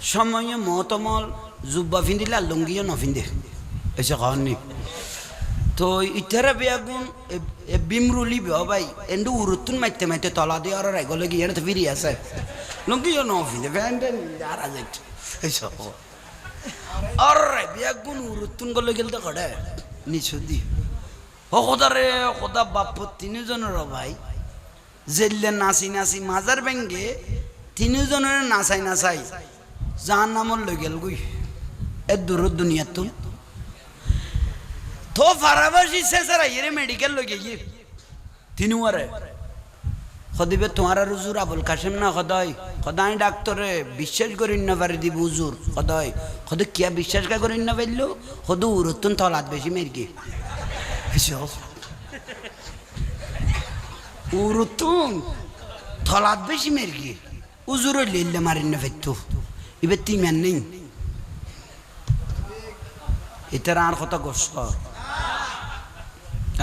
সময়ে মহতমল জুব্বা ফিন্দিলে আর লুঙ্গিও নফিন্দে এসে খাওয়াননি তো ইতারা বেয়াগুন বিমরুলি ভাই এন্ডু উরুতুন মাইতে মাইতে তলা দিয়ে আর এগোলে গিয়ে তো ফিরি আছে লুঙ্গিও নফিন্দে ফ্যান্ডেন আর আজেট এসব আর বেয়াগুন উরুতুন গলে গেল তো কড়ে নিচু দি ও খোদা রে খোদা বাপ তিনজনের ভাই জেললে নাচি নাচি মাজার ব্যাঙ্গে তিনজনের নাচাই নাচাই যার নামর লই গেল গুই এ দূর দুনিয়া তো ফারাবাসী শেষের আইয়ে মেডিকেল লই গিয়ে তিনুয়ারে খদিবে তোমার আর হুজুর আবুল কাসেম না খদাই ডাক্তারে বিশ্বাস করিন না পারি দিব হুজুর খদ কিয়া বিশ্বাস কা করিন না পাইলো খদ উরতুন তলাত বেশি মেরকি উরতুন তলাত বেশি মেরকি হুজুর লিল্লে মারিন না ফেতু ইবে তিমান নেই এটার আর কত কষ্ট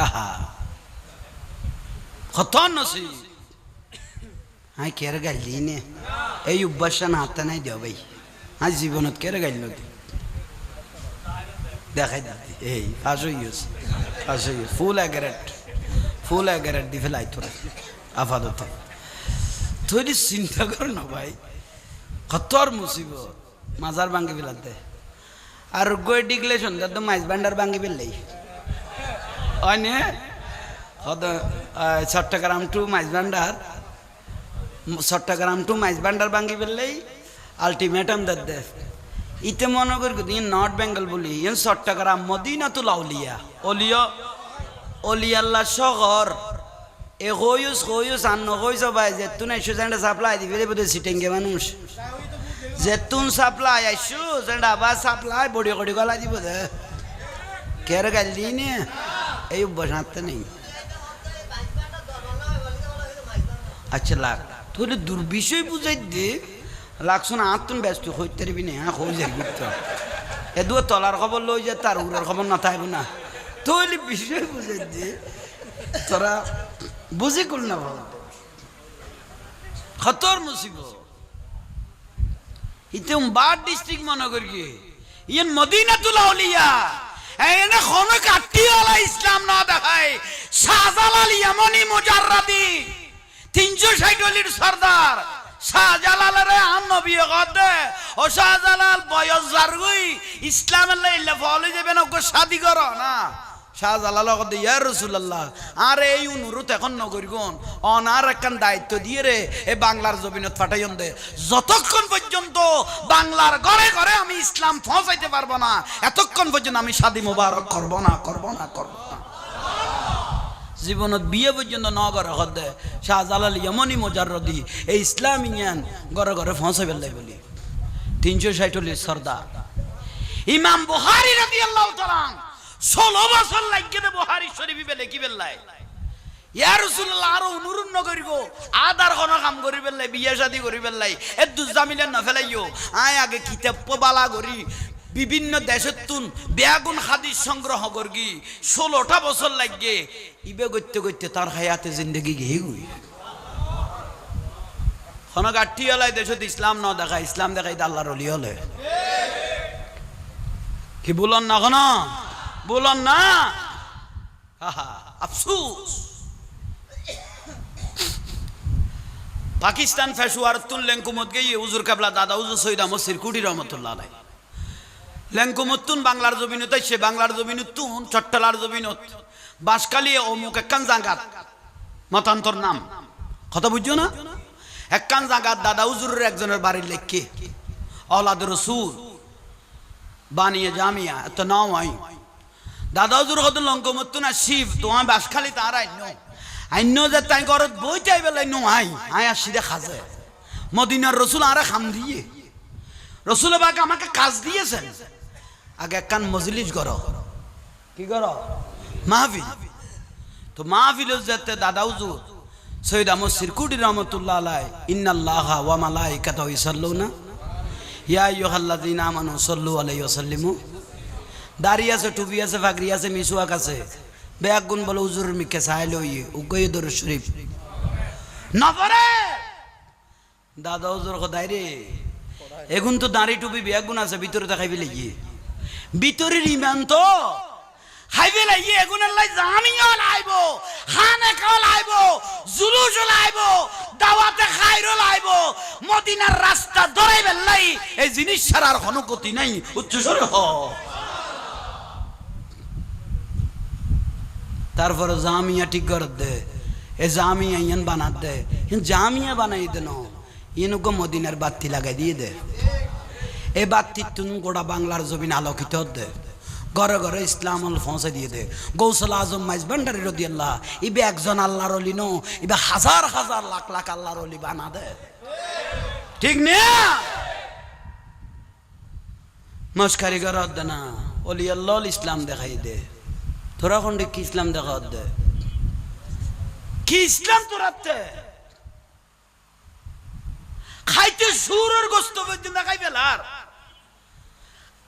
আহা কত নসি হাই কের গাইলি নে এই অভ্যাসটা না হাতে নাই দিও ভাই আজ জীবনত কের গাইল দেখাই দিতে এই ফাঁস হইস ফুল এগারেট দি ফেলাই তোরা আপাতত তুই চিন্তা কর না ভাই কত আর মুসিবত মাজার ভাঙ্গি ফেলাতে আর গই ডিগলে সন্ধ্যা তো মাইজ ভান্ডার ভাঙ্গি ফেললেই অনে চট্টগ্রাম টু মাইজ ভান্ডার চট্টগ্রাম টু মাইজ ভান্ডার ভাঙ্গি ফেললেই আলটিমেটাম দে ইতে মনে করি নর্থ বেঙ্গল বলি ইন চট্টগ্রাম মদিনাতুল আউলিয়া অলিয়াল্লা শহর এ হইস আর নহইস ভাই যেতুন আইসো যেটা সাপ্লাই দিবে বোধ সিটেঙ্গে মানুষ যেতুন সাপ্লাই আইসো যেটা আবার সাপ্লাই বড়ি কড়ি গলা দিব দে কের গাল দিই নে এই বসাতে নেই আচ্ছা লাগ তোর দুর্বিষয় বুঝাই দে লাগছো না আত্মন ব্যস্ত হইতে পারবি না হ্যাঁ হয়ে যাবি তো এ দু তলার খবর লই যে তার উড়ার খবর না থাকবে না তোর বিষয় বুঝাই দে তোরা বুঝি করল না ভালো খতর মুসিবত ইতে বাদ ডিস্ট্রিক্ট মনে করি ইয়েন মদিনাতুল আউলিয়া এনে কোন কাটিওয়ালা ইসলাম না দেখায় শাহজালাল ইয়ামানি মুজাররাদি 360 অলির সরদার শাহজালালের আম নবী গদে ও শাহজালাল বয়স জারগুই ইসলামের লাইলা ফলে যাবে না ওকে শাদি করো না শাহজালাল গদে ইয়া রাসূলুল্লাহ আর এই অনুরোধ এখন নগরগণ অনার একখান দায়িত্ব দিয়ে রে এই বাংলার জমিনত ফাটাইন দে যতক্ষণ পর্যন্ত বাংলার ঘরে ঘরে আমি ইসলাম পৌঁছাইতে পারবো না এতক্ষণ পর্যন্ত আমি শাদি মোবারক করব না জীবনত বিয়ে পর্যন্ত ন ঘরে হদে শাহজালাল ইয়ামানি মুজাররাদি এই ইসলামী জ্ঞান ঘরে ঘরে পৌঁছাইবে লাই বলি 360 সরদার ইমাম বুখারী রাদিয়াল্লাহু তাআলা 16 বছর লাগিয়ে দে বুখারী শরীফ লেখি বেল্লাই ইয়া রাসূলুল্লাহ আর অনুরোধ নকরিব আদার কোন কাম করি বেল্লাই বিয়ে শাদী করি বেল্লাই এ দুজামিলে না ফেলাইও আয় আগে কিতাব পবালা করি বিভিন্ন দেশের তুন বেয়াগুন হাদিস সংগ্রহ করগি 16টা বছর লাগে ইবে করতে করতে তার হায়াতে জিন্দেগি গিয়ে গই কোন গাটিয়ালাই দেশত ইসলাম না দেখা ইসলাম দেখাই আল্লাহর ওলি হলে কি বলন না কোন বলন না আফসোস পাকিস্তান ফেসুয়ার তুন লেঙ্কুমত গিয়ে হুজুর কাবলা দাদা হুজুর সৈয়দ আহমদ সিরকুটি রহমতুল্লাহ আলাইহি লেঙ্কুমতুন বাংলার জমিনত সে বাংলার জমিনুতুন চট্টলার জমিনত বাসকালি অমুক একখান জাগাত মতান্তর নাম কথা বুঝছো না একখান জাগাত দাদা হুজুরের একজনের বাড়ির লেখকে औलाद रसूल बानिया जामिया तो नाम आई दादा हुजूर कत लंकमत्तु ना शिव तो हम बासखाली तार आइनो जे ताई गरत बई ताई बेला नो आई आसिदे खाजे मदिनार रसूल आरे खाम दिए रसूल बाके আমাকে কাজ দিয়েছেন আগে একখান মজলিস করো কি করো মাহফিল তো মাহফিলে যেতে দাদা হুজুর সৈয়দ আহমদ সিরকুটি রহমাতুল্লাহ আলাইহি ইন্নাল্লাহা ওয়া মালাইকাতাহু ইসাল্লুনা ইয়া আইয়ুহাল্লাযিনা আমানু সাল্লু আলাইহি ওয়া সাল্লিমু দাড়ি আছে টুপি আছে ফাগরি আছে মিসওয়াক আছে বেয়াগুন বলে হুজুরের মিকে সাইল হইয়ে উগয়ে দরুদ শরীফ না পড়ে দাদা হুজুর খোদাই রে এখন তো দাঁড়ি টুপি বেগুন আছে ভিতরে তো খাইবে লাগিয়ে ভিতরের ইমান তো খাইবে লাগিয়ে এগুনের লাই জামিও লাইব খানে খাও লাইব জুলুস লাইব দাওয়াতে খাইরো লাইব মদিনার রাস্তা ধরে বেলাই এই জিনিস ছাড়ার হনগতি নাই উচ্চস্বরে হ তারপরে জামিয়া ঠিক করে দে এ জামিয়া ইয়ান বানাত দে জামিয়া বানাই দেন ইনকো মদিনার বাতি লাগাই দিয়ে দে এ বাতি তুন গোটা বাংলার জমিন আলোকিত দে ঘরে ঘরে ইসলাম পৌঁছে দিয়ে দে গৌসল আজম মাইজ ভান্ডারী রাদিয়াল্লাহ ইবে একজন আল্লাহর ওলি নো ইবে হাজার হাজার লাখ লাখ আল্লাহর ওলি বানা দে ঠিক না মস্কারি কর দে না ওলি আল্লাহ ইসলাম দেখাই দে তোরা কোন কি ইসলাম দেখা দে কি ইসলাম তোরাতে খাইতে সুরের গোস্ত পর্যন্ত খাই ফেলার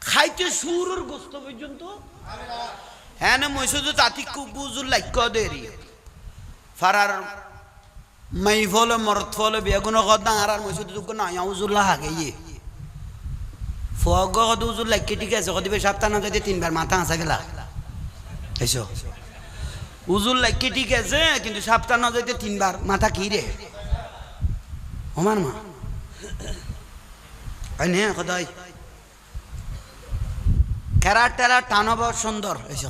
খাইতে সুরের গোস্ত পর্যন্ত হ্যাঁ না মৈসুদু তাতি কুবুজুর লাইক দেরি ফারার মাই ফলে মরত ফলে বেগুন কদাং আর মৈসুদু দুঃখ না উজুল্লাহ হাগে ইয়ে ফগ কদ উজুর লাইক ঠিক আছে কদিবে সপ্তাহ না যদি তিনবার মাথা হাসা গেলা এসো উজুর লাইক ঠিক আছে কিন্তু সপ্তাহ না যদি তিনবার মাথা কি রে আমার মা নে কদাই খেরার টেরা টানব সুন্দর এসে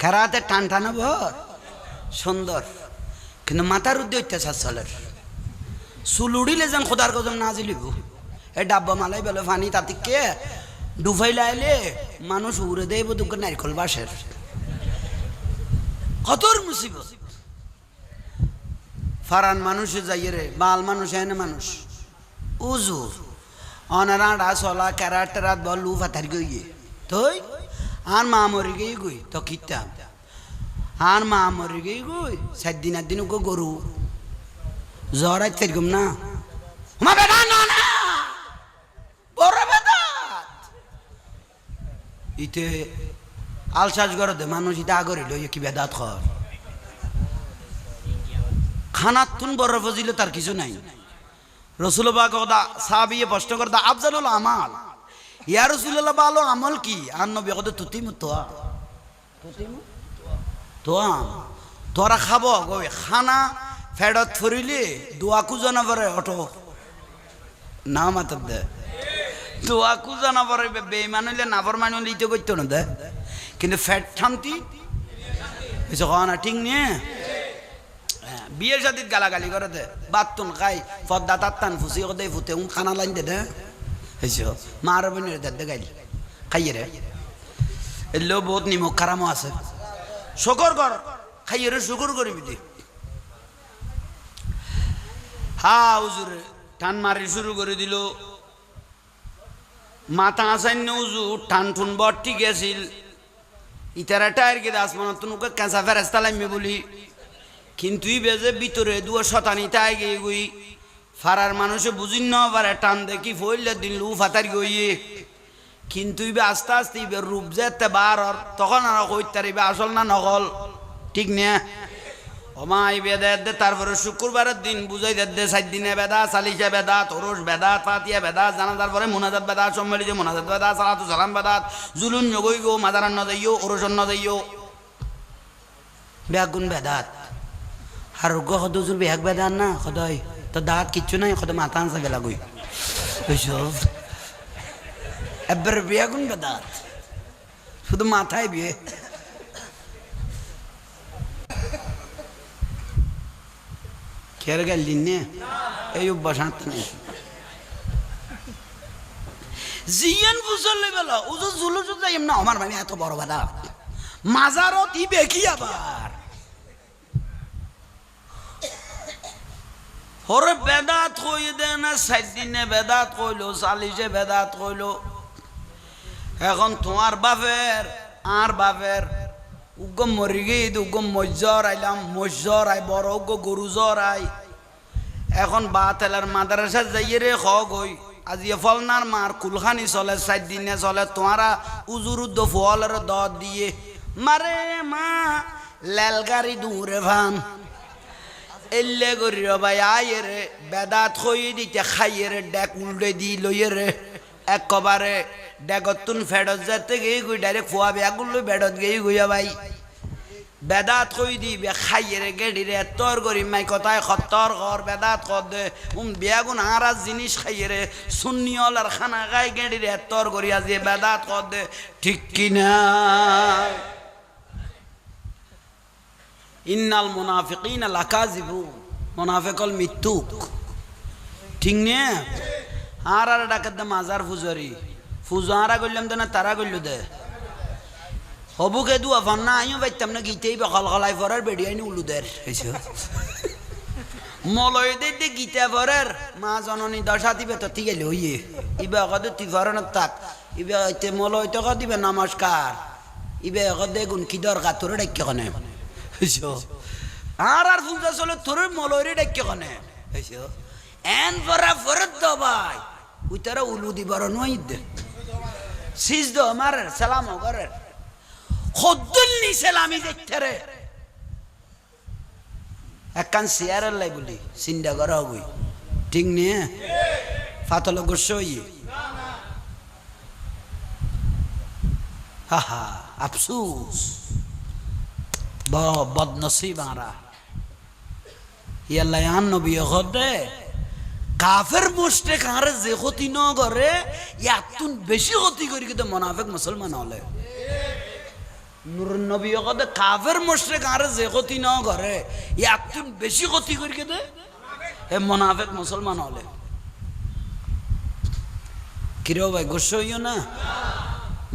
খেরাতে টান টানব সুন্দর কিন্তু মাথার উদ্যোগ অত্যাচার চলের চুল উড়িলে যেন খোদার কদম না জিলিব এই ডাব্বা মালাই বেলে ফানি তাতে কে ডুফাই লাইলে মানুষ উড়ে দেব দুঃখ নারিকল বাসের কতর মুসিবত ফারান মানুষে যাইয়ে রে বাল মানুষ এনে মানুষ উজু অনারা চলা কেরাত টেরাত বলু ফাতার গিয়ে তুই আর মা মরি গিয়ে গুই তো কিতাম আর মা মরি গিয়ে গুই 7 দিন 8 দিন গো গরু জ্বর আইতে গম না মা বেটা না না বড় বেটা ইতে আলসাজ করে দে মানুষ ইতে আগরে লই কি বেদাত খর খানাত তুন বড় ফজিলে তার কিছু নাই রসুল্লাহ কথা সাহাবিয়ে প্রশ্ন করতা আফজালুল আমাল ইয়া রাসূলুল্লাহ ভালো আমল কি আর নবী কথা তুতিমু তোয়া তোয়া তোরা খাবো গই খানা ফেডত ফুরিলে দোয়া কু জানাবরে অটো না মাতদ দে দোয়া কু জানাবরে বেঈমান হইলে নাফর মান হইলে ইতে করতে না দে কিন্তু ফেট থামতি এসে খানা ঠিক নিয়ে বিয়ের সাথে গালাগালি করে দে বাতুন খাই পদ্মা তাত্তান ফুসি দে ফুতে খানা লাইন দে দে হেসো মার বোনের দে গাইলি খাইয়ে রে এলেও বহুত নিমক খারামও আছে শুকর কর খাইয়ে রে শুকর করবি দে হা হুজুর টান মারি শুরু করে দিল মাথা আসান্য উজু টান ঠুন বট ঠিক আছিল ইতারা টায়ার কে আসমান তুনুকে কাঁচা ফেরেস্তা লাইমে বলি কিন্তু বেজে ভিতরে দুয়া শতানি তাই গিয়ে গুই ফারার মানুষে বুঝিন না পারে টান দেখি ফইলে দিন লু ফাতার গইয়ে কিন্তু আস্তে আস্তে রূপ যেতে বার তখন আর কইতার আসল না নকল ঠিক না ওমা দে তারপরে শুক্রবারের দিন বুঝাই দে 7 দিনে বেদা চালিশে বেদা তরস বেদা ফাতিয়া বেদা জানাজার পরে মুনাজাত বেদা সম্মিলিত মুনাজাত বেদা সালাতু সালাম বেদা জুলুন নগই গো মাদারান ন যাইও ওরসন ন যাইও বেগুন বেদাত আর গদুজুর বেহাক বেদান না খদয় তো দাঁত কিচ্ছু নাই খদ মাথা আনসা গেলা গই ওইসব এবার বেগুন বেদাত শুধু মাথায় বিয়ে খেয়ার গেলি নে এই অভ্যাস নেই জিয়ান বুঝলে বেলা উজু জুলু যাই না আমার মানে এত বড় বেদা মাজারত ই বেকি আবার হরে বেদাত কই দে না 7 দিনে বেদাত কইলো 40 বেদাত কইলো এখন তোমার বাপের আর বাপের উগ্গম মরি গিয়ে উগ্গম মজ্জর আইলাম মজ্জর আই বড় উগ্গ গরু জ্বর আই এখন বাতেলার মাদ্রাসা যাইয়ে রে খ গই আজি ফলনার মার কুলখানি চলে 7 দিনে চলে তোমারা উজুরুদ্দ ফলের দত দিয়ে মারে মা লেলগাড়ি দূরে ভান এল্লে করি রে ভাই আয়ে রে বেদাত হয়ে দিতে খাইয়ে রে ডেক উল্টে দি লইয়ে রে একবারে ডেকতুন ফেডত যাতে গিয়ে গুই ডাইরেক্ট ফুয়া বেগুলো বেডত গিয়ে গুইয়া ভাই বেদাত কই দিবে খাইয়ে রে গেডি রে তোর করি মাই কথায় খত্তর ঘর বেদাত কর দে বেগুন আরাজ জিনিস খাইয়ে রে সুন্নিওয়ালার খানা খাই গেডি রে তোর করি আজ বেদাত কর দে ঠিক কিনা ইন্নাল মুনাফিকিনা লাকাযিবুন মুনাফিকুল মিতুক ঠিক নে আর ডাকাত দে মাজার ফুজারি ফুজারা কইলাম দে না তারা কইল দে হবুকে দুয়া ফান্না আইও বাইতাম না গীতেই বা খলখলাই ফরার বেডিয়াইনি উলুদের হইছে মলয় দে গীতা ফরার মা জননী দশা দিবে তো ঠিক গেলে হইয়ে ইবে কদে তুই ফরান তাক ইবে তে মলয় তো দিবে নমস্কার ইবে কদে গুন কি দরকার তোর ডাক্কে কনে হইছে আর ফুজা চলে তোর মলয়রে ডাক্কে কনে হইছে এন ফরা ফরত দ ভাই উইতারা উলু দিবার নয় দে সিজ দ আমার সালাম করে খদ্দুল্লি সালামি দেখতে রে একখান শেয়ারের লাই বলি চিন্তা করা হবই ঠিক নিয়ে ফাতল গোসই হা হা আফসুস বদনসিব আরা ইয়াল্লা ইয়ান নবী হদে কাফের মুশরিক আর যে ক্ষতি ন করে ইয়াতুন বেশি ক্ষতি করি কিন্তু মুনাফিক মুসলমান হলে নুরুন নবী কদে কাফের মুশরিক আর যে ক্ষতি ন করে ইয়াতুন বেশি ক্ষতি করি কিন্তু হে মুনাফিক মুসলমান হলে কিরো ভাই গোসো হইও না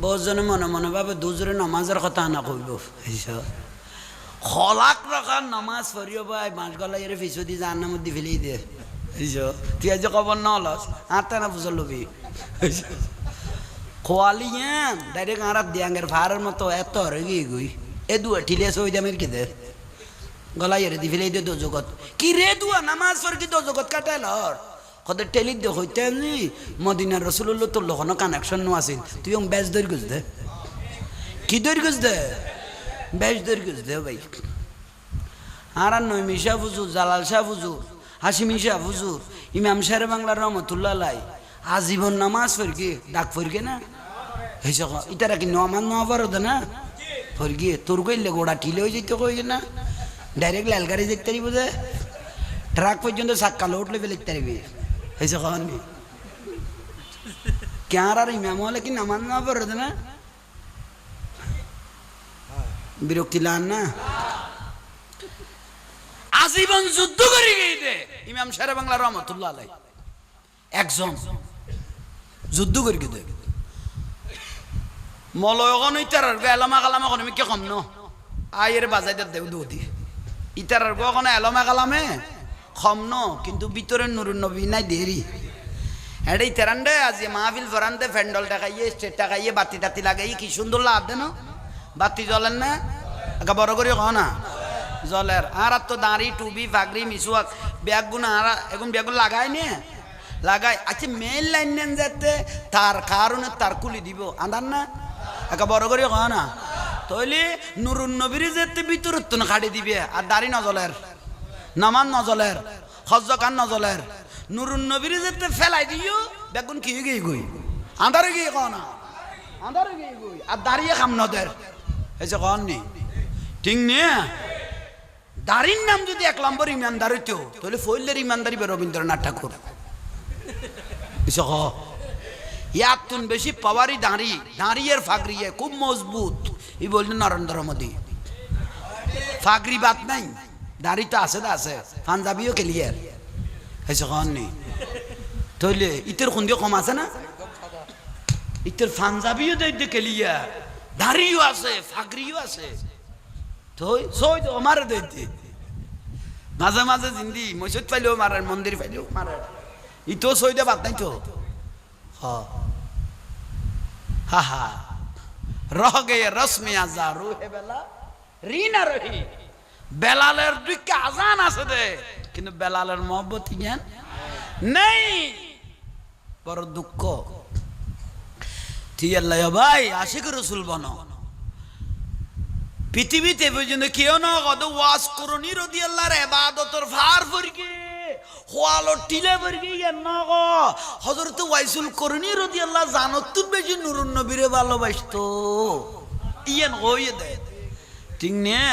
বহুজনে মনে মনে ভাবে দুজরে নামাজের কথা না কইব খলাক রাখার নামাজ পড়িও ভাই মাস গলা এর ফিসু দি জাহান্নামে দি ফেলেই দে তুই আজ খবর না হলস আতে না বুঝল লবি খোয়ালি ডাইরেক্ট আর দিয়াঙ্গের ভাড়ের মতো এত রেগে গই এ দুয়া ঠিলে সই দামের কি দে গলা এর দি ফেলেই দে দো জগৎ কি রে দুয়া নামাজ পড় কি দো জগৎ কাটাইল কত টেলি দে হইতে নি মদিনার রাসূলুল্লাহ তোর লখনো কানেকশন নো আছিল তুই বেশ দর গুজ দে কি দর গুজ দে বেশ দর গুজ দে ভাই আর নয় মিশা ফুজুর জালাল শাহ ফুজুর হাসিমি শাহ ফুজুর ইমাম শেরে বাংলার রহমতুল্লাহ লাই আজীবন নামাজ পড়গে ডাক পড়গে না হেসে ইতারা কি নমাজ না পারো না পড়গে তোর কইলে গোড়া ঠিলে হয়ে যেতে কই না ডাইরেক্ট লাল গাড়ি দেখতে পারিব যে ট্রাক পর্যন্ত চাক্কা উঠলে বেলেগ তারিবি হেসে খাওয়ানি কেয়ার আর ইমাম হলে কি নামাজ না পারো না বিরক্তি লান না আজীবন যুদ্ধ করে গিয়ে ইমাম শেরে বাংলা রহমতুল্লাহ আলাই একজন যুদ্ধ করে গিয়ে মলয়গণ ইতারার এলামা কালামা কোনো কে কম ন আয়ের বাজাই দেব দৌদি ইতারার কোনো এলামা কালামে কম ন কিন্তু ভিতরে নুরুন নবী নাই দেরি এটা ইতারান্ডে আজ মাহফিল ফরান্ডে ফ্যান্ডল টাকাইয়ে স্টেট টাকাইয়ে বাতি টাতি লাগাই কি সুন্দর লাভ দেন বাতি জ্বলেন না একা বড় করে কহ না জলের আর তো দাঁড়ি টুবি ফাগরি মিসুয়াক ব্যাগগুলো আর এখন ব্যাগগুলো লাগাই নে লাগাই আচ্ছা মেন লাইন নেন যাতে তার কারণে তার কুলি দিব আন্দার না একা বড় করে কহ না তইলে নুরুন নবীর যেতে ভিতরত খাড়ি দিবে আর দাড়ি নজলের নামান নজলের হজ্জকান নজলের নুরুন নবীর যেতে ফেলাই দিও বেগুন কি হয়ে গিয়ে গই আন্দারে গিয়ে কহ না আন্দারে গিয়ে গই আর দাঁড়িয়ে খাম নদের এসে কন নি ঠিক নিয়ে দাড়ির নাম যদি 1 নম্বর ইমানদার হইতো তাহলে ফইলের ইমানদারি বে রবীন্দ্রনাথ ঠাকুর ইয়াতুন বেশি পাওয়ারি দাঁড়ি দাঁড়িয়ের ফাগরিয়ে খুব মজবুত ই বললেন নরেন্দ্র মোদী ফাগরি বাত নাই দাঁড়ি তো আছে পাঞ্জাবিও ক্লিয়ার হয়েছে কননি তাহলে ইতের খুন্দিও কম আছে না ইতের পাঞ্জাবিও দেখতে ক্লিয়ার দাঁড়িও আছে ফাগরিও আছে মারে দেখতে মাঝে মাঝে জিন্দি মসজিদ পাইলেও মারে মন্দির পাইলেও মারে ইতো সইদে বাদ নাই তো হা হা রহ গে রশ্মি আজা রুহে বেলা রিনা রহি বেলালের দুইটা আজান আছে দে কিন্তু বেলালের মহব্বত জ্ঞান নেই বড় দুঃখ ঠিক আল্লাহ ভাই আশিক রসুল বনো পৃথিবীতে পর্যন্ত কেউ না কত ওয়াজ করনি রাদিয়াল্লাহর ইবাদতর ফার ফরকে খোয়ালো টিলে ফরকে না গ হযরত ওয়াইসুল করনি রাদিয়াল্লাহ জানত বেশি নূরুন নবীরে ভালোবাসতো ইয়ান হইয়ে দেয় ঠিক না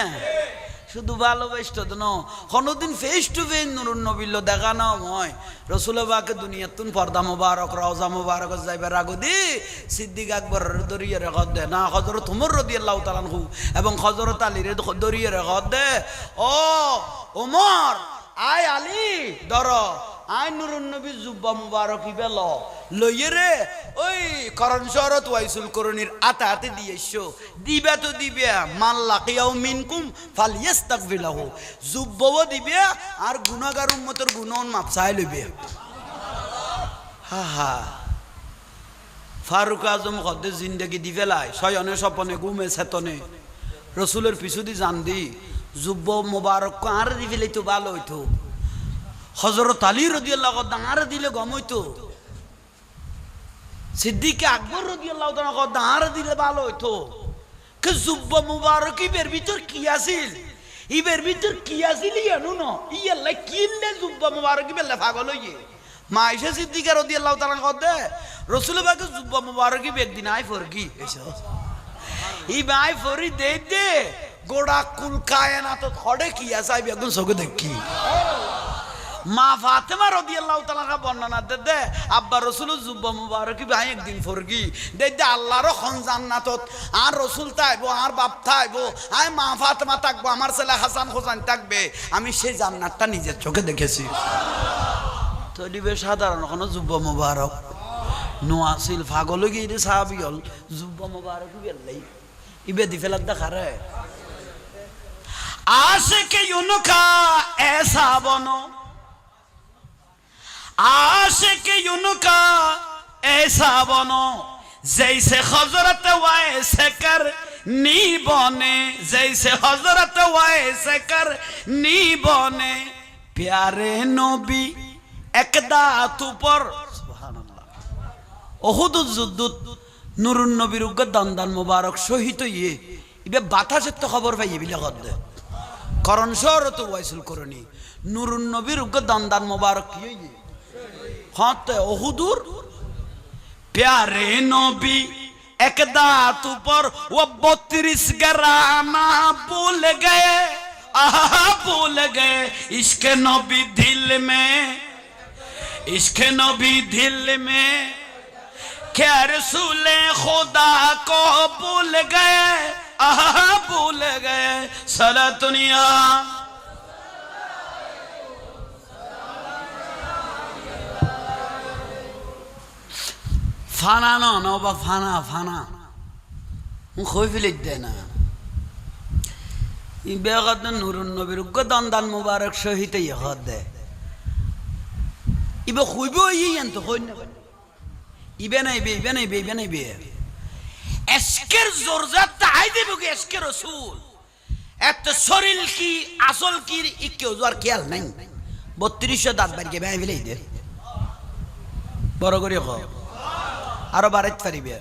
শুধু ভালোবাসতো না কোনদিন ফেস টু ফেস নূরুন নবীর দেখানো হয় রাসূল পাকে দুনিয়াতুন পর্দা মোবারক রওজা মোবারক যাইবার আগদি সিদ্দিক আকবর দরিয়ে রেখত দে না হযরত ওমর রাদিয়াল্লাহু তাআলা আনহু এবং হযরত আলী রে দরিয়ে রেখত দে ও ওমর আয় আলী ধর আয় নূরুন নবীর জুব্বা মুবারক ইবেল লইয়ে রে ওই করণ শরত ওয়াইসুল করণীর আতে দিয়েছো দিবে তো দিবে মান লাকিয়াও মিনকুম ফালিয়াস্তাগফিরহু জুব্বাও দিবে আর গুনাহগার উম্মতের গুনাহ মাফ চাই লইবে হা হা ফারুক আজম কদ্দে জিন্দেগি দি ফেলায় শয়নে স্বপনে ঘুমে চেতনে রসুলের পিছু দি জান দি জুব্ব মুবারক আর দি ফেলে তো ভালো হইতো হযরত আলী রাদিয়াল্লাহু তাআলা আর দিলে গম হইতো সিদ্দিক আকবর রাদিয়াল্লাহু তাআলা আর দিলে ভালো হইতো কে জুব্ব মুবারক ইবের ভিতর কি আছিল ইবের ভিতর কি আছিল জানো না ইয়াল্লাহ কিনলে জুব্ব মুবারক ইবেলে পাগল হইয়ে মা আয়েশা সিদ্দিকা রাদিয়াল্লাহু তাআলা কদে রাসূল পাক জুব্বা মুবারক একদিন আই ফরগি এসো ই ভাই ফরি দে দে গোড়া কুল কায়নাত খড়ে কি আসাই বেগুন সগে দেখি মা ফাতেমা রাদিয়াল্লাহু তাআলা বর্ণনা দে আব্বা রাসূল জুব্বা মুবারক ভাই একদিন ফরগি দে দে আল্লাহর খন জান্নাতত আর রাসূল তাইবো আর বাপ তাইবো আয় মা ফাতেমা থাকবো আমার ছেলে হাসান হোসেন থাকবে আমি সেই জান্নাতটা নিজের চোখে দেখেছি তো দিবে সাধারণ কোনো জুব্বা মুবারক নোয়াসিল পাগল গিয়ে সাহাবি হল জুব্বা মুবারক বেলাই ইবে দি ফেলার দেখারে आशिक़ उनका ऐसा बनो आशिक़ उनका ऐसा बनो जैसे हज़रत वैसे कर नी बने जैसे हज़रत वैसे कर नी बने प्यारे नबी एकदात ऊपर सुबहानाल्लाह ओहुद जुद्दुत নুরুন নবীর উগ্র দান মুবারক শহীদ ইয়ে ইবে বাতাসের তো খবর পাইয়ে বিলা গদ্দে করণ শরত ওয়াইসুল করনি নুরুন নবীর উগ্র দান মুবারক ইয়ে হতে ওহুদুর প্যারে নবী এক দাঁত উপর ও 32 গরানা ভুল গয়ে আহা ভুল গয়ে ইশকে নবী দিল মে ইশকে নবী দিল মে क्या रसूल खुदा को भूल गए आहा भूल गए सारा दुनिया फाना ना नौबा फाना फाना खोई फिलिक देना इन बेगत नूरुन नबीर को दान मुबारक शहीद ये खद दे इबे खुबो ये यंतो खोई ना ইবে নাই বে এসকের জোরজাত তাই দেব কি এসকের রাসূল এত শরীর কি আসল কি ইকে জোর খেয়াল নাই 3200 দাঁত বাড়িয়ে ভাই ফেলাই দে বড় করে কও আরো বাড়াইতে পারিবে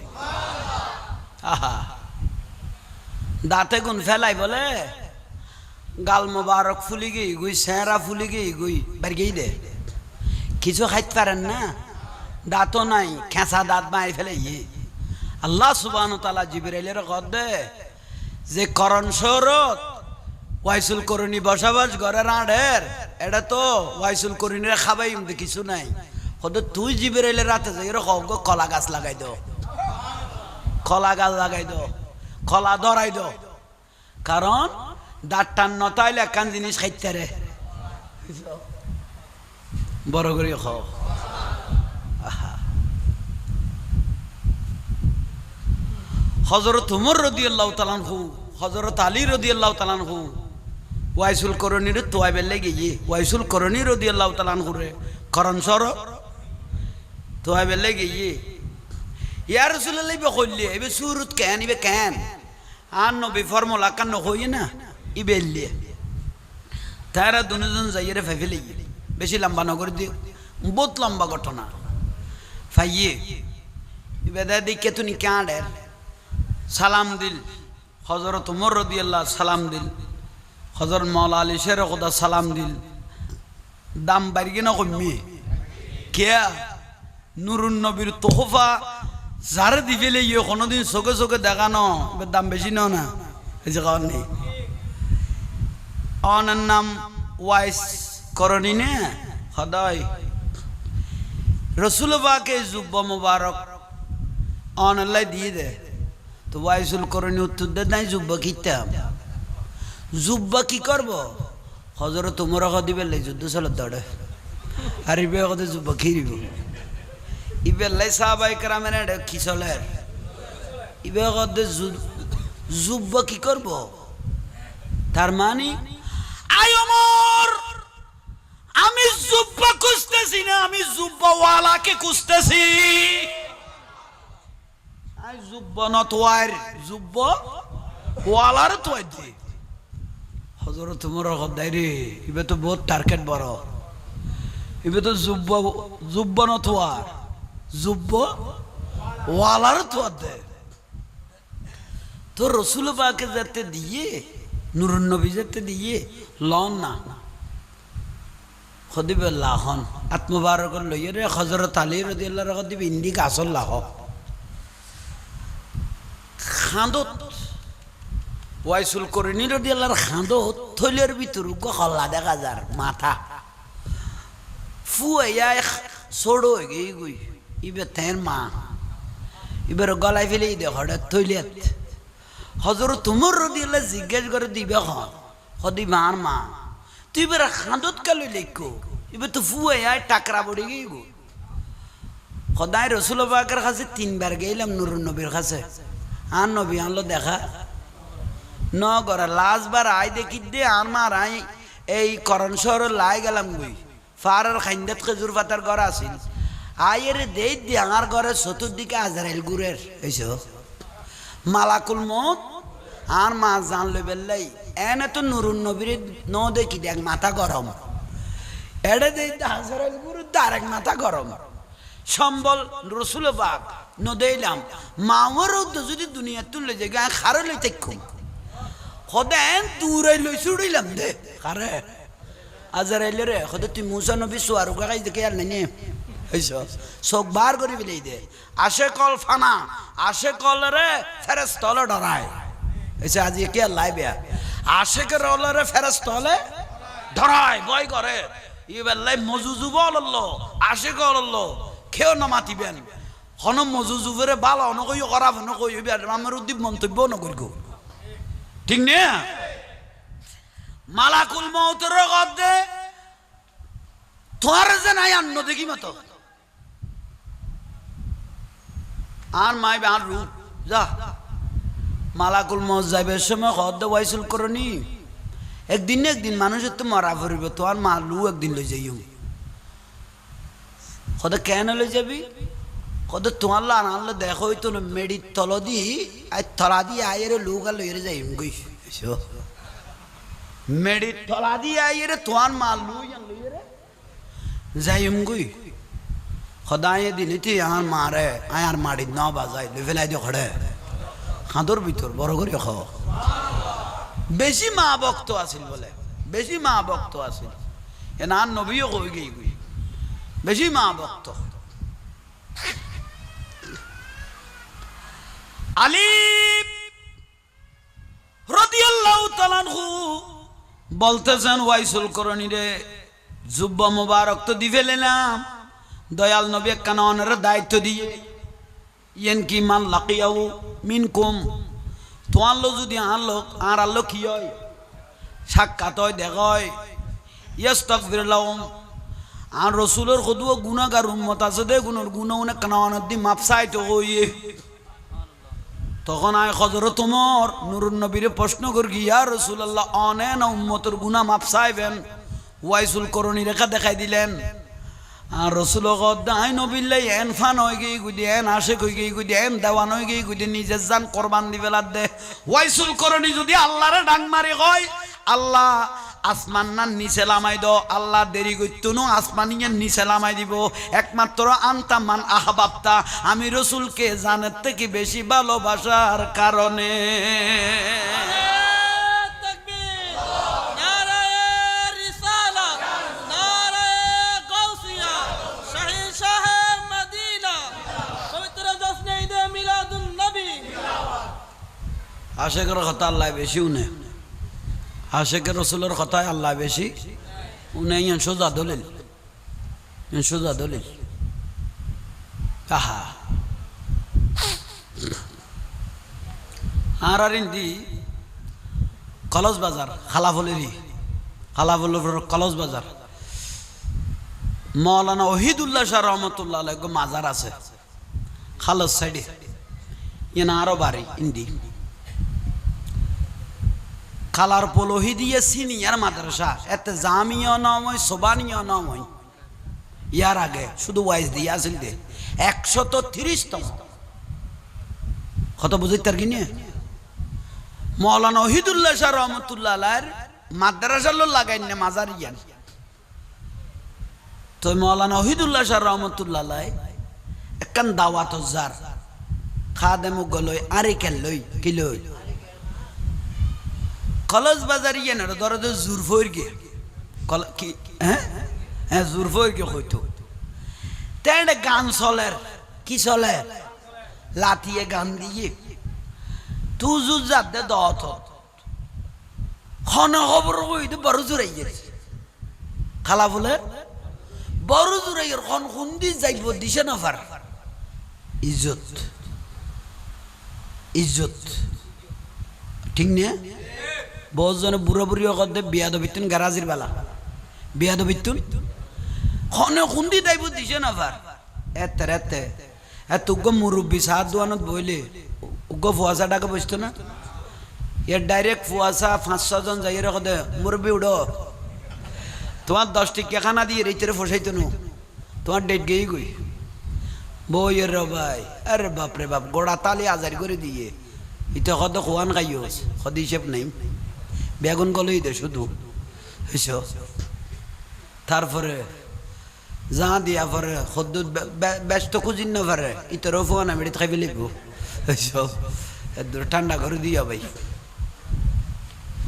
আহা দাঁতে গুণ ফেলাই বলে গাল মোবারক ফুলি গই গুই সেরা ফুলি গই বাড়িয়ে দে কিছু খাইতে পারেন না দাঁতও নাই খেঁচা দাঁত মাই ফেলে আল্লাহ সুবহানাহু ওয়া তাআলা জিবরাইলের কদে যে করণ শরত ওয়াইসুল করনি বসবাস ঘরে রাঁড়ের এটা তো ওয়াইসুল করনির খাবাই কিছু নাই কদে তুই জিবরাইলের রাতে যাই এরকম কলা গাছ লাগাই দাও কলা গাছ লাগাই দাও কলা ধরাই দাও কারণ দাঁত টান নতাইলে একখান জিনিস খাইতে রে বড় করে খাও হযরত ওমর রাদিয়াল্লাহু তাআলা আনহু হযরত আলী রাদিয়াল্লাহু তাআলা আনহু ওয়াইসুল করনির তোয়াবে লাগি ওয়াইসুল করনি রাদিয়াল্লাহু তাআলা আনহু রে করন সর তোয়াবে লাগি ইয়া রাসূলুল্লাহ ইবে কইলে ইবে সুরত কেন ইবে কেন আর নবী ফর্মুলা কান হই না ইবে লে তারা দুজন যাইরে ফাইফেলি বেশি লম্বা নগর দি বহুত লম্বা ঘটনা ফাইয়ে ইবে দা দিকে তুনি কাঁডের সালাম দিল হযরত ওমর রাদিয়াল্লাহু সালাম দিল হযরত মাওলা আলী শের খোদা সালাম দিল দাম বাড়িয়ে না কমে কে নুরুন নবীর তোহফা যারে দিবেলে ইয়ে কোনোদিন চোখে চোখে দেখানো দাম বেশি নাও না এই যে কারণ নেই অনার নাম ওয়াইস করণী নে সদায় রসুল বাকে জুব্ব মুবারক অনাল্লাই দিয়ে দে তো ওয়াইসুল করণী উত্তর দে নাই জুব্ব কিতাম জুব্বা কি করব হযরত ওমর দিবে যুদ্ধ চলে দড়ে আর ইবে কত জুব্বা খিরিব ইবে লাই সাহাবাই কেরামের কি চলে ইবে কত জুব্বা কি করব তার মানে আয় ওমর আমি জুব্বা খুঁজতেছি না আমি জুব্বা ওয়ালাকে খুঁজতেছি আই জুব্বা নতওয়ার জুব্বা ওয়ালার তোয়াই দি হযরত ওমর দাইরে ইবে তো বহুত টার্গেট বড় ইবে তো জুব্বা নতওয়ার জুব্বা ওয়ালার তোয়ার দে তো রসুল পাকে যেতে দিয়ে নুরুন নবী যেতে দিয়ে লন না খদিবে লাহন আত্মবারক লইয়ে রে হযরত আলী রাদিয়াল্লাহু আনহু দিবে ইন্দি গাছর লাহ খাঁদত ওয়াইসুল করণী রাদিয়াল্লাহু খাঁদত থইলের ভিতর গলা দেখা যার মাথা ফুয়া ছোড়ো গই গই ইবে তের মা ইবের গলায় ফেলে দে হঠাৎ থইলেত হযরত ওমর রাদিয়াল্লাহু জিজ্ঞেস করে দিবে হদি মার মা তুই বেরা খাঁদত কালো লেখো এবার তো ফুয়া টাকরা পড়ে গই গো সদায় রসুল পাকের কাছে 3 বার গেলাম নুরুন নবীর কাছে আর নবী আনলো দেখা ন করে লাস্ট বার আই দেখি দে আর মার আই এই করণ শহর লাই গেলাম গই ফারার খাইন্দাত খেজুর পাতার ঘর আছিল আয়ের দেই দি আমার ঘরে চতুর্দিকে আজরাইল গুরের এইসো মালাকুল মউত আর মা জানলে বেল্লাই এনে তো নুরুন নবীর ন দেখি দেখ মাথা গরম এড়ে দেই আজরাইল গুরু ডাইরেক মাথা গরম সম্বল রসুল পাক ন দেইলাম মাওয়ার যদি দুনিয়া তুললে যে গায়ে খারে লই দেখুম খদেন দূরে লই ছুড়িলাম দে খারে আজরাইল রে খদে তুই মুসা নবী সুয়ারু গাই দেখে আর নাই এইসো চোখ বার করে বিলাই দে আসে কল ফানা আসে কল রে ফেরেশতা ডরায় এসে আজ কে লাইবে আশেকের রলরে ফেরেশতা হলে ডরায় ভয় করে ইবেলাই মজুজু বলল আশেক বলল কেউ না মাতিবেন হন মজুজুরে বালা নকই খারাপ নকই আমার উদ্দীপ মন্তব্য নকরিব ঠিক না মালাকুল মউতের গদে তোর যে নাই অন্য দেখি মতো আর মাই আর রূপ যা মালাকুল মউত যাইবার সময় খদ ওয়াইসুল করনি একদিন না একদিন মানুষের তো মরা পড়িব তো আর মালু একদিন লই যাইও খদ কেন লই যাবি খদ তোমার আনলে দেখো তো মেডির তল দি আর তলা দিয়ে আয়ের লুকা লইরে যাইম গই মেডির তলা দিয়ে আয়ের তোমার মাল লইরে যাইম গই খদায় দিনিতে আর মারে আয়ার মাড়ি ন বাজাই লই ফেলাই দিয়ে খড়ে খাঁদর ভিতর বড় করে খাও বেশি মা ভক্ত আছিল বলে বেশি মা ভক্ত আছিল এনার নবীও কই গই গই বেশি মা ভক্ত আলী রাদিয়াল্লাহু তাআলা আনহু বলতেছেন ওয়াইসুল করণী রে জুব্বা মুবারক তো দি ফেলেলাম দয়াল নবী কাননের দায়িত্ব দিয়ে ইয়েন কি মান লাকিয়াও মিনকুম তোমার লোক যদি আর আল্লো কি হয় সাক্ষাৎ হয় দেখ হয় ইস্তাগফির লাহুম আর রসুলের কদুও গুনাহগার উম্মত আছে দে গুনাহ অনেক কাননের দি মাপ চাইতো হইয়ে তখন আয় হযরত ওমর নুরুন নবীরে প্রশ্ন করি ইয়া রাসূলুল্লাহ অনে না উম্মতের গুনাহ মাপ চাইবেন ওয়াইসুল করণী রেখা দেখাই দিলেন আর রসুল আই নবিল্লাই এন ফান হয়ে গিয়ে গুদি এন আশেক হয়ে গিয়ে গুদি এন দেওয়ান হয়ে গিয়ে গুদি নিজের জান কোরবান দি বেলার দে ওয়াইসুল করণী যদি আল্লাহরে ডাং মারি হয় আল্লাহ আসমান না নিচে লামাই দাও আল্লাহ দেরি করতো না আসমান নিচে লামাই দিব একমাত্র আনতা মান আহবাবতা আমি রসুলকে জানের থেকে বেশি ভালোবাসার কারণে আশেকের কথা আল্লাহ বেশি উনে আশেকের রসুলের কথায় আল্লাহ বেশি উনে ইয়ান সোজা দলিল সোজা দলিল আহা আর ইন্দি কলস বাজার খালাফলেরই খালাফলের কলস বাজার মৌলানা ওহিদুল্লাহ শাহ রহমতুল্লাহ আলাইহি মাজার আছে খালস সাইডে ইয়ান আরো বাড়ি ইন্দি খালার পলোহি দিয়ে সিনিয়র মাদ্রাসা এতে জামিও নয় সোবানিও নয় ইয়ার আগে শুধু ওয়াইজ দিয়ে আসিল দে 130তম কত বুঝি তার কিনে মৌলানা ওহিদুল্লাহ শাহ রহমতুল্লাহ আলাইহির মাদ্রাসা লো লাগাই না মাজার ইয়ান তো মৌলানা ওহিদুল্লাহ শাহ রহমতুল্লাহ আলাইহি একখান দাওয়াত জার খাদেম গলই আরে কেলই কিলই কলস বাজার ইয়ে না ধরো তো জুরফর গে কি হ্যাঁ জুরফর গে হইতো তেন গান চলের কি চলে লাতিয়ে গান দিয়ে তুজু যাতে দত খন খবর হইতো বড় জোরাই গেছে খালা বলে বড় জোরাই খন খুন্দি যাইব দিছে না ফার ইজ্জত ইজ্জত ঠিক না বহুত জনে বুড়ো বুড়ি করতে বিয়া দবিতুন গারাজির বেলা বিয়া দবিতুন খনে খুন্দি দাইব দিছে না ভার এতে এতে এত উগ্র মুরব্বী সাত দোয়ানত বইলে উগ্র ফুয়াশা টাকা বসতো না এর ডাইরেক্ট ফুয়াশা 5-6 জন যাই রেখে মুরব্বী উড়ো তোমার 10 টিকা খানা দিয়ে রেচেরে ফসাইতো না তোমার ডেট গেই গই বইয়ের রে ভাই আরে বাপরে বাপ গোড়া তালি আজারি করে দিয়ে ইতো কত খোয়ান খাইও কত হিসেব নাই বেগুন গলই দে শুধু তারপরে যা দিয়া পরে সদ্য ব্যস্ত খুঁজিন না পারে ইতরও ফোন আমি খাই ফেলিব ঠান্ডা করে দিয়া ভাই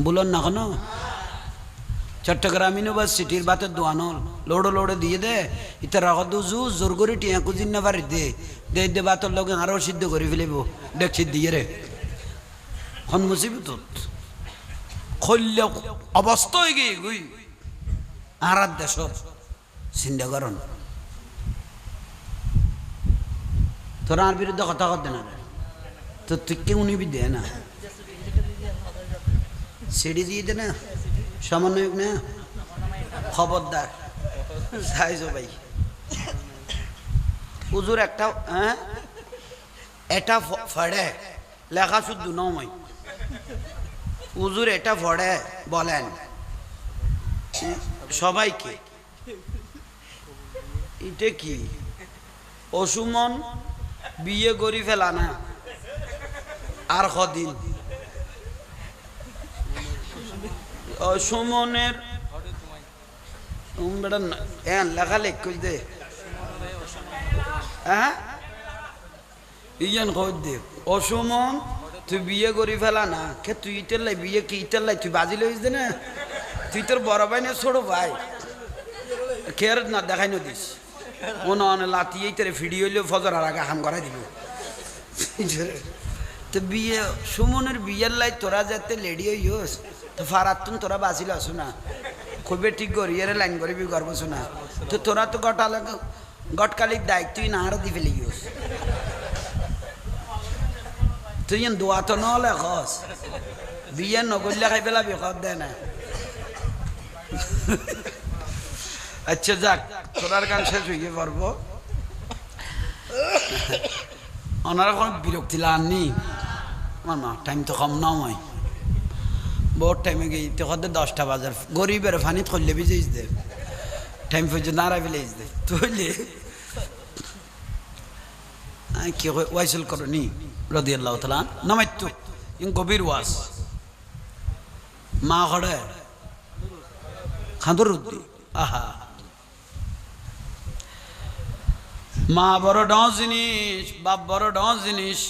বলুন না কোনো চট্টগ্রাম ইউনিভার্সিটির বাতের দোয়ান লোড়ো লোড়ে দিয়ে দে ইতার আগত জোর করে টিয়া খুঁজিন না পারি দে দে দে বাতর লগে আরো সিদ্ধ করে ফেলিব দেখছি দিয়ে রে হন মুসিবত খল্য অবস্থা হয়ে গিয়ে গুই আর দেশ চিন্তা করন তোরা আর বিরুদ্ধে কথা করতে না তো তুই কেউ নিবি দে না সিঁড়ি দিয়ে দে না সমন্বয়ক না খবরদার চাইছো ভাই হুজুর একটা হ্যাঁ এটা ফড়ে লেখা শুদ্ধ নয় হুজুর এটা ফড়ে বলেন সবাইকে এটা কি অসুমন বিয়ে করি ফেলা না আর কদিন অসুমনের লেখা লেখ দে হ্যাঁ ইয়ান কই দে অসুমন তুই বিয়ে করি ফেলা না কে তুই ইটার লাই বিয়ে কি ইটার লাই তুই বাজি লইস দে না তুই তোর বড় ভাই না ছোট ভাই খেয়ার না দেখাই না দিস মনে অনে লাতি এইটারে ফিডি হইলেও ফজর আর আগে হাম করাই দিব তো বিয়ে সুমনের বিয়ের লাই তোরা যাতে লেডি হইস তো ফারাতুন তোরা বাঁচিল আসো না খুবই ঠিক করি এর লাইন করবি গর্ব শোনা তো তোরা তো গটকালিক দায়িত্ব তুই না আরো দি ফেলে গিয়েছ তুই দোয়া তো নহলে খস বিয়ে নগরলে খাই পেলাবি খত দে না আচ্ছা যাক তোরার গান শেষ হয়ে পারবো ওনারা কোনো বিরক্তি লাননি না টাইম তো কম নয় বহুত টাইমে গিয়ে তখন 10টা বাজার গরিবের ফানি থলে ভিজেইস দে টাইম পর্যন্ত নাড়া ফেলেইস দে তুইলে কি ওয়াইসল করনি রাদিয়াল্লাহু তাআলা নামাইতো ইন গভীর ওয়াজ মা ঘরে খাঁদর উদ্দি আহা মা বড় ড জিনিস বাপ বড় ড জিনিস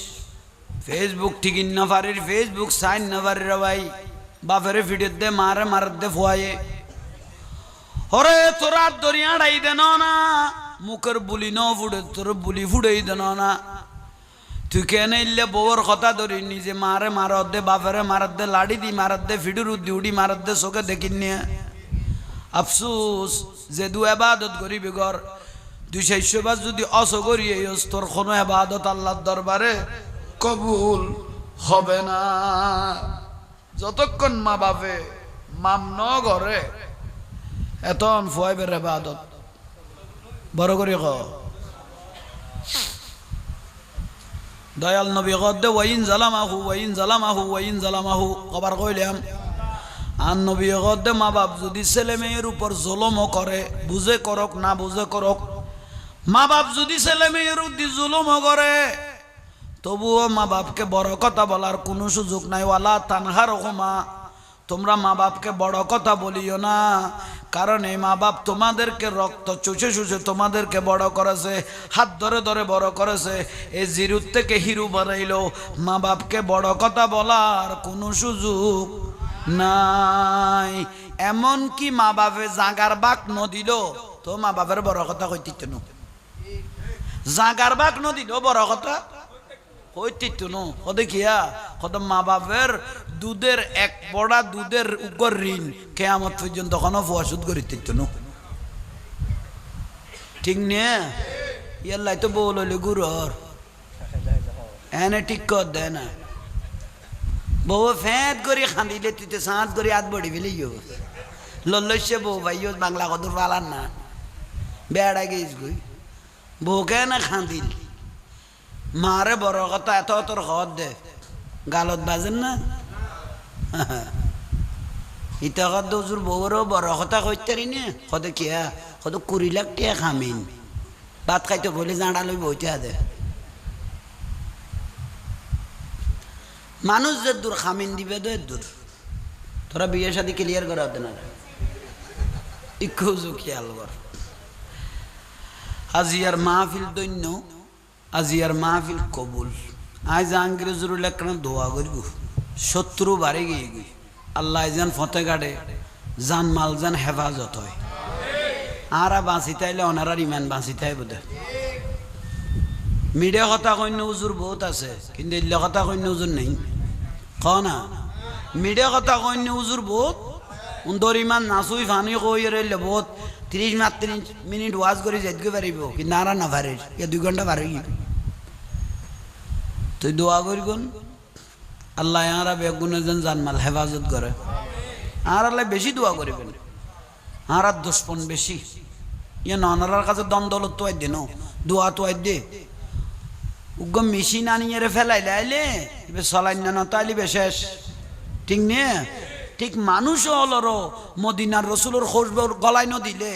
ফেসবুক ঠিকই না পারির ফেসবুক সাইন না পারির ভাই বাপের ভিডিও দে মারে মার দে ফুয়ায়ে হরে তোরা দরিয়া ডাই দেন না মুখের বুলি ন ফুড়ে তোর বুলি ফুড়েই দেন না তুই কেন ইল্লে বউর কথা ধরি নিজে মারে মারত দে বাপেরে মারত দে লাড়ি দি মারত দে ফিডুর উদ্দি উড়ি মারত দে চোখে দেখিন নিয়ে আফসুস যে দু এবাদত করিবি ঘর 200 বার যদি অস করিয়ে তোর কোনো এবাদত আল্লাহর দরবারে কবুল হবে না যতক্ষণ মা বাপে মামন করে এতন ফুয়াইবের এবাদত বড় করে ক দয়াল নবী গদ্দে ওয়াইন জালামাহু কবার কইলাম আর নবী গদ্দে মা বাপ যদি ছেলে মেয়ের উপর জুলুম করে বুঝে করক না বুঝে করক মা বাপ যদি ছেলে মেয়ের উদ্দি জুলুম করে তবুও মা বাপকে বড় কথা বলার কোনো সুযোগ নাই ওয়ালা তানহারহুমা তোমরা মা বাপকে বড় কথা বলিও না কারণ এই মা বাপ তোমাদেরকে রক্ত চুষে চুষে তোমাদেরকে বড় করেছে হাত ধরে ধরে বড় করেছে এই জিরুর থেকে হিরু বানাইলো মা বাপকে বড় কথা বলার কোনো সুযোগ নাই এমন কি মা বাপে জাগার বাক নদিল তো মা বাপের বড় কথা কইতে না জাগার বাক নদিল বড় কথা হইতে নো কদে কিয়া কত মা বাপের দুধের এক বড়া দুধের উপর ঋণ কেয়ামত পর্যন্ত কোনো ফুয়াশুদ করিতে নো ঠিক নে ইয়াল্লাই তো বললে গুরুর এনে ঠিক কর দেয় না বউ ফেঁদ করি খাঁদিলে তুই তো সাঁত করি হাত বড়ি ফেলে লল্লস্য বউ ভাই বাংলা কদর পালার না বেড়া গেছ গই বউ কে না খাঁদিল মারে বড় কথা এত তোর খবর দে গালত বাজেন না ইটা কত ওজুর বউরও বড় কথা কইতারি নে কত কিয়া কত 20 লাখ টাকা খামিন ভাত খাইতে বলে জাঁড়া লই বইতে দে মানুষ যে দূর খামিন দিবে তো দূর তোরা বিয়ে শাদী ক্লিয়ার করা হতে না ইকু খেয়াল কর আজিয়ার মাহফিল দৈন্য আজিয়ার মাহফিল কবুল আজ জাহাঙ্গীর জরুল একটা দোয়া করব শত্রু বাড়ি গিয়ে গিয়ে আল্লাহ যেন ফতে কাটে জান মাল যেন হেফাজত হয় আরা বাঁচিতে আইলে ওনারার ইমান বাঁচিতে হয় বোধ মিডিয়া কথা কন্য উজুর বহুত আছে কিন্তু এলে কথা কন্য উজুর নেই ক না মিডিয়া কথা কন্য উজুর বহুত উন্দর ইমান নাচুই ফানি কই রইলে বহুত 30 মিনিট ওয়াজ করে যাইতে পারিব কিন্তু আরা না পারে 2 ঘন্টা পারে তুই দোয়া করিগুন আল্লাহ আরা বেগুনে যেন জানমাল হেফাজত করে আর আল্লাহ বেশি দোয়া করিবেন আর দুশ্মন বেশি ইয়ে ননার কাছে দমদলত তো আইদে নো দোয়া তো আইদে উগ্র মেশিন আনিয়ে ফেলাইলে আইলে এবার চলাইন না তাইলে শেষ ঠিক নে ঠিক মানুষও হলরো মদিনার রসুলোর খুশবু গলায় দিলে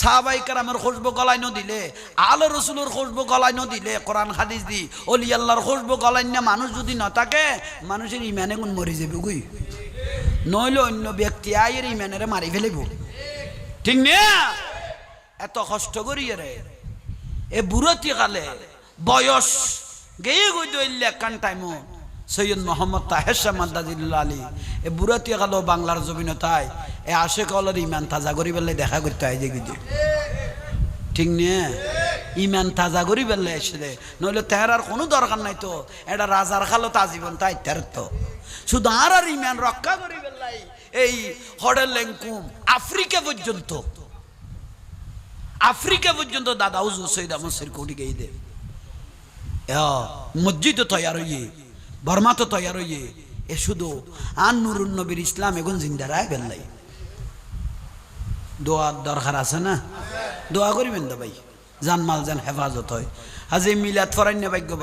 সাহাবাই কেরামের খুশবু গলায় দিলে আলো রসুলোর খুশবু গলায় দিলে কোরআন হাদিস দি অলি আল্লাহর খুশবু গলায় না মানুষ যদি না থাকে মানুষের ইমানে গুণ মরে যাবে গুই নইলে অন্য ব্যক্তি আয়ের ইমানের মারি ফেলিব ঠিক নে এত কষ্ট করিয়ে রে এ বুড়তি কালে বয়স গেয়ে গই দইলে কান টাইমো সৈয়দ মোহাম্মদ তাহের শাহ মাদ্দাজিল্লাহ আলী এ বুড়াতি কালো বাংলার জমিনতায় এ আশেক অলর ইমান তাজা করি বেলে দেখা করতে হয় যে কিছু ঠিক নিয়ে ইমান তাজা করি বেলে এসে দে নইলে তেহার আর কোনো দরকার নাই তো এটা রাজার খালো তা জীবন তাই তের তো শুধু আর ইমান রক্ষা করি বেলাই এই হডেল লেঙ্কুম আফ্রিকা পর্যন্ত দাদা হুজুর সৈয়দ আহমদ সিরকুটি গেই দে মসজিদ তৈয়ার হইয়ে বর্মা তো তৈয়ার হইয়ে এ শুধু আন নুরুন নবীর ইসলাম এখন জিন্দা রায় বেল্লাই দোয়ার দরকার আছে না দোয়া করিবেন তো ভাই জান মাল জান হেফাজত হয় আজ এই মিলাদ ফরাইন্য ভাগ্যবান